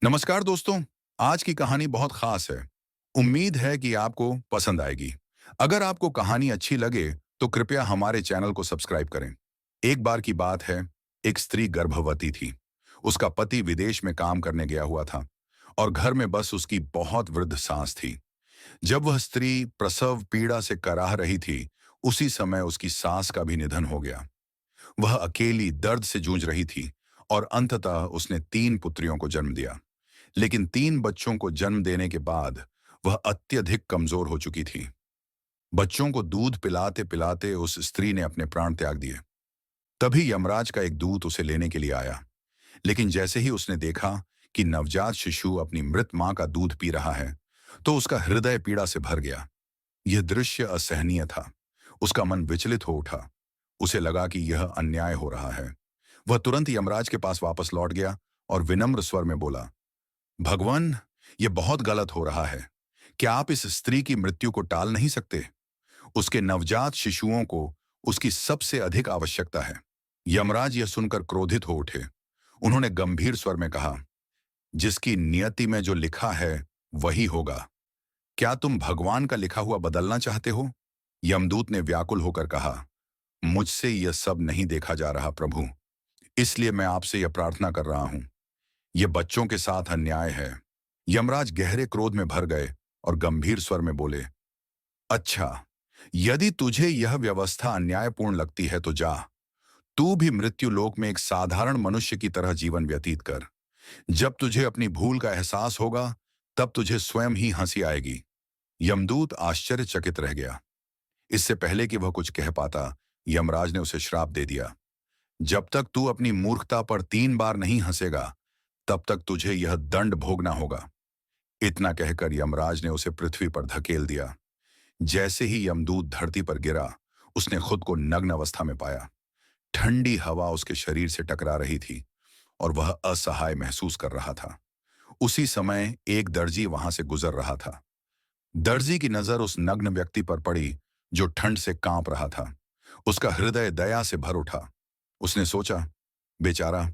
नमस्कार दोस्तों। आज की कहानी बहुत खास है। उम्मीद है कि आपको पसंद आएगी। अगर आपको कहानी अच्छी लगे तो कृपया हमारे चैनल को सब्सक्राइब करें। एक बार की बात है, एक स्त्री गर्भवती थी। उसका पति विदेश में काम करने गया हुआ था और घर में बस उसकी बहुत वृद्ध सास थी। जब वह स्त्री प्रसव पीड़ा से कराह रही थी, उसी समय उसकी सास का भी निधन हो गया। वह अकेली दर्द से जूझ रही थी और अंततः उसने 3 पुत्रियों को जन्म दिया। लेकिन 3 बच्चों को जन्म देने के बाद वह अत्यधिक कमजोर हो चुकी थी। बच्चों को दूध पिलाते पिलाते उस स्त्री ने अपने प्राण त्याग दिए। तभी यमराज का एक दूत उसे लेने के लिए आया। लेकिन जैसे ही उसने देखा कि नवजात शिशु अपनी मृत मां का दूध पी रहा है, तो उसका हृदय पीड़ा से भर गया। यह दृश्य असहनीय था। उसका मन विचलित हो उठा। उसे लगा कि यह अन्याय हो रहा है। वह तुरंत यमराज के पास वापस लौट गया और विनम्र स्वर में बोला, भगवान, ये बहुत गलत हो रहा है। क्या आप इस स्त्री की मृत्यु को टाल नहीं सकते? उसके नवजात शिशुओं को उसकी सबसे अधिक आवश्यकता है। यमराज यह सुनकर क्रोधित हो उठे। उन्होंने गंभीर स्वर में कहा, जिसकी नियति में जो लिखा है वही होगा। क्या तुम भगवान का लिखा हुआ बदलना चाहते हो? यमदूत ने व्याकुल होकर कहा, मुझसे यह सब नहीं देखा जा रहा प्रभु, इसलिए मैं आपसे यह प्रार्थना कर रहा हूं। यह बच्चों के साथ अन्याय है। यमराज गहरे क्रोध में भर गए और गंभीर स्वर में बोले, अच्छा, यदि तुझे यह व्यवस्था अन्यायपूर्ण लगती है तो जा। तू भी मृत्यु लोक में एक साधारण मनुष्य की तरह जीवन व्यतीत कर। जब तुझे अपनी भूल का एहसास होगा, तब तुझे स्वयं ही हंसी आएगी। यमदूत आश्चर्यचकित रह गया। इससे पहले कि वह कुछ कह पाता, यमराज ने उसे श्राप दे दिया, जब तक तू अपनी मूर्खता पर 3 बार नहीं हंसेगा, तब तक तुझे यह दंड भोगना होगा। इतना कहकर यमराज ने उसे पृथ्वी पर धकेल दिया। जैसे ही यमदूत धरती पर गिरा, उसने खुद को नग्न अवस्था में पाया। ठंडी हवा उसके शरीर से टकरा रही थी और वह असहाय महसूस कर रहा था। उसी समय एक दर्जी वहां से गुजर रहा था। दर्जी की नजर उस नग्न व्यक्ति पर पड़ी जो ठंड से कांप रहा था। उसका हृदय दया से भर उठा। उसने सोचा, बेचारा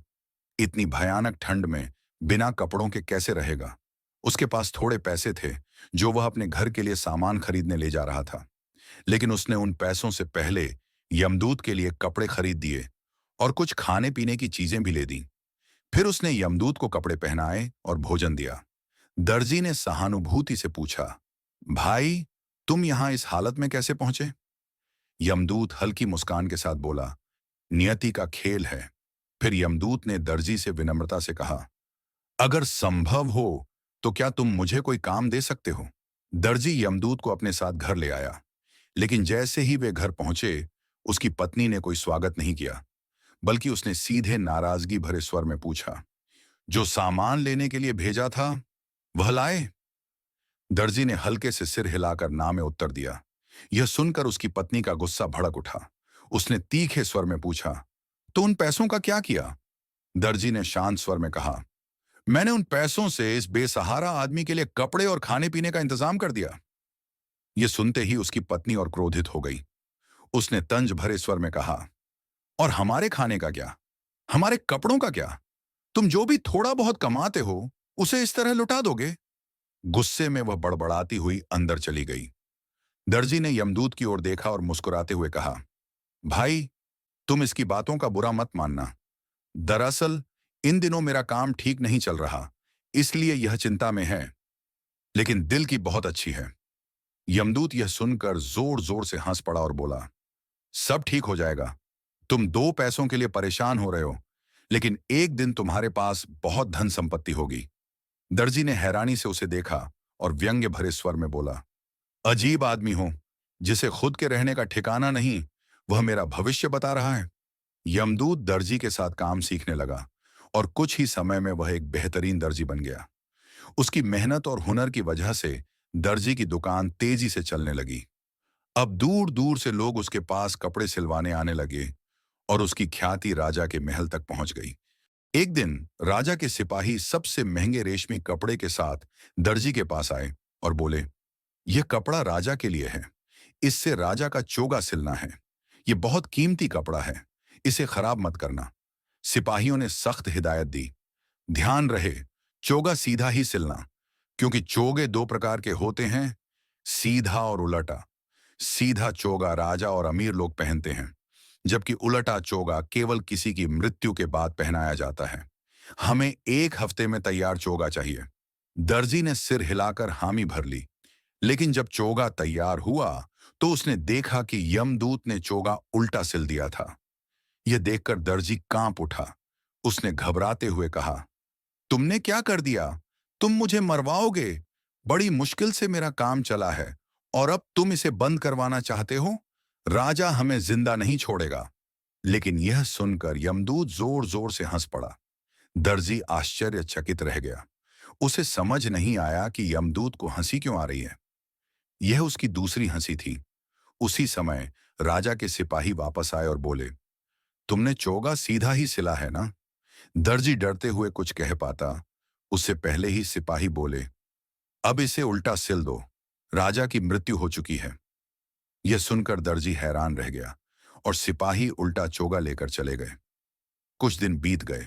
इतनी भयानक ठंड में बिना कपड़ों के कैसे रहेगा। उसके पास थोड़े पैसे थे जो वह अपने घर के लिए सामान खरीदने ले जा रहा था। लेकिन उसने उन पैसों से पहले यमदूत के लिए कपड़े खरीद दिए और कुछ खाने पीने की चीजें भी ले दी। फिर उसने यमदूत को कपड़े पहनाए और भोजन दिया। दर्जी ने सहानुभूति से पूछा, भाई, तुम यहां इस हालत में कैसे पहुंचे? यमदूत हल्की मुस्कान के साथ बोला, नियति का खेल है। फिर यमदूत ने दर्जी से विनम्रता से कहा, अगर संभव हो तो क्या तुम मुझे कोई काम दे सकते हो? दर्जी यमदूत को अपने साथ घर ले आया। लेकिन जैसे ही वे घर पहुंचे, उसकी पत्नी ने कोई स्वागत नहीं किया, बल्कि उसने सीधे नाराजगी भरे स्वर में पूछा, जो सामान लेने के लिए भेजा था वह लाए? दर्जी ने हल्के से सिर हिलाकर ना में उत्तर दिया। यह सुनकर उसकी पत्नी का गुस्सा भड़क उठा। उसने तीखे स्वर में पूछा, तो उन पैसों का क्या किया? दर्जी ने शांत स्वर में कहा, मैंने उन पैसों से इस बेसहारा आदमी के लिए कपड़े और खाने पीने का इंतजाम कर दिया। यह सुनते ही उसकी पत्नी और क्रोधित हो गई। उसने तंज भरे स्वर में कहा, और हमारे खाने का क्या? हमारे कपड़ों का क्या? तुम जो भी थोड़ा बहुत कमाते हो, उसे इस तरह लुटा दोगे? गुस्से में वह बड़बड़ाती हुई अंदर चली गई। दर्जी ने यमदूत की ओर देखा और मुस्कुराते हुए कहा, भाई, तुम इसकी बातों का बुरा मत मानना। दरअसल इन दिनों मेरा काम ठीक नहीं चल रहा, इसलिए यह चिंता में है, लेकिन दिल की बहुत अच्छी है। यमदूत यह सुनकर जोर जोर से हंस पड़ा और बोला, सब ठीक हो जाएगा। तुम 2 पैसों के लिए परेशान हो रहे हो, लेकिन एक दिन तुम्हारे पास बहुत धन संपत्ति होगी। दर्जी ने हैरानी से उसे देखा और व्यंग्य भरे स्वर में बोला, अजीब आदमी हो, जिसे खुद के रहने का ठिकाना नहीं, वह मेरा भविष्य बता रहा है। यमदूत दर्जी के साथ काम सीखने लगा और कुछ ही समय में वह एक बेहतरीन दर्जी बन गया। उसकी मेहनत और हुनर की वजह से दर्जी की दुकान तेजी से चलने लगी। अब दूर दूर से लोग उसके पास कपड़े सिलवाने आने लगे और उसकी ख्याति राजा के महल तक पहुंच गई। एक दिन राजा के सिपाही सबसे महंगे रेशमी कपड़े के साथ दर्जी के पास आए और बोले, यह कपड़ा राजा के लिए है। इससे राजा का चोगा सिलना है। यह बहुत कीमती कपड़ा है, इसे खराब मत करना। सिपाहियों ने सख्त हिदायत दी, ध्यान रहे, चोगा सीधा ही सिलना, क्योंकि चोगे दो प्रकार के होते हैं, सीधा और उलटा। सीधा चोगा राजा और अमीर लोग पहनते हैं, जबकि उलटा चोगा केवल किसी की मृत्यु के बाद पहनाया जाता है। हमें 1 हफ्ते में तैयार चोगा चाहिए। दर्जी ने सिर हिलाकर हामी भर ली। लेकिन जब चोगा तैयार हुआ तो उसने देखा कि यमदूत ने चोगा उल्टा सिल दिया था। यह देखकर दर्जी कांप उठा। उसने घबराते हुए कहा, तुमने क्या कर दिया? तुम मुझे मरवाओगे। बड़ी मुश्किल से मेरा काम चला है और अब तुम इसे बंद करवाना चाहते हो? राजा हमें जिंदा नहीं छोड़ेगा। लेकिन यह सुनकर यमदूत जोर जोर से हंस पड़ा। दर्जी आश्चर्यचकित रह गया। उसे समझ नहीं आया कि यमदूत को हंसी क्यों आ रही है। यह उसकी दूसरी हंसी थी। उसी समय राजा के सिपाही वापस आए और बोले, तुमने चोगा सीधा ही सिला है ना? दर्जी डरते हुए कुछ कह पाता, उससे पहले ही सिपाही बोले, अब इसे उल्टा सिल दो। राजा की मृत्यु हो चुकी है। यह सुनकर दर्जी हैरान रह गया और सिपाही उल्टा चोगा लेकर चले गए। कुछ दिन बीत गए।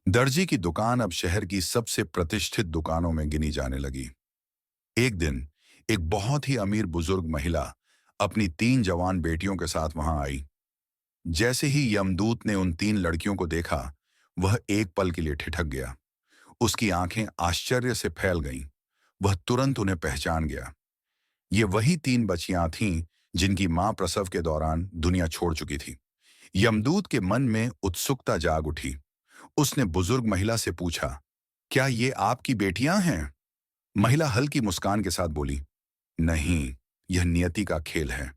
दर्जी की दुकान अब शहर की सबसे प्रतिष्ठित दुकानों में गिनी जाने लगी। एक दिन एक बहुत ही अमीर बुजुर्ग महिला अपनी 3 जवान बेटियों के साथ वहां आई। जैसे ही यमदूत ने उन 3 लड़कियों को देखा, वह एक पल के लिए ठिठक गया। उसकी आंखें आश्चर्य से फैल गईं। वह तुरंत उन्हें पहचान गया। ये वही 3 बच्चियां थीं जिनकी मां प्रसव के दौरान दुनिया छोड़ चुकी थी। यमदूत के मन में उत्सुकता जाग उठी। उसने बुजुर्ग महिला से पूछा, क्या ये आपकी बेटियां हैं? महिला हल्की मुस्कान के साथ बोली, नहीं, यह नियति का खेल है।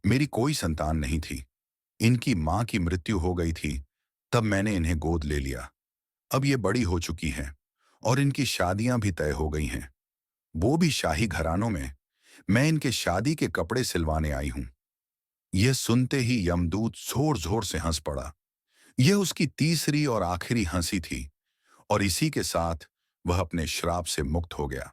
मेरी कोई संतान नहीं थी। इनकी मां की मृत्यु हो गई थी, तब मैंने इन्हें गोद ले लिया। अब ये बड़ी हो चुकी हैं और इनकी शादियां भी तय हो गई हैं, वो भी शाही घरानों में। मैं इनके शादी के कपड़े सिलवाने आई हूं। यह सुनते ही यमदूत जोर जोर से हंस पड़ा। यह उसकी तीसरी और आखिरी हंसी थी और इसी के साथ वह अपने श्राप से मुक्त हो गया।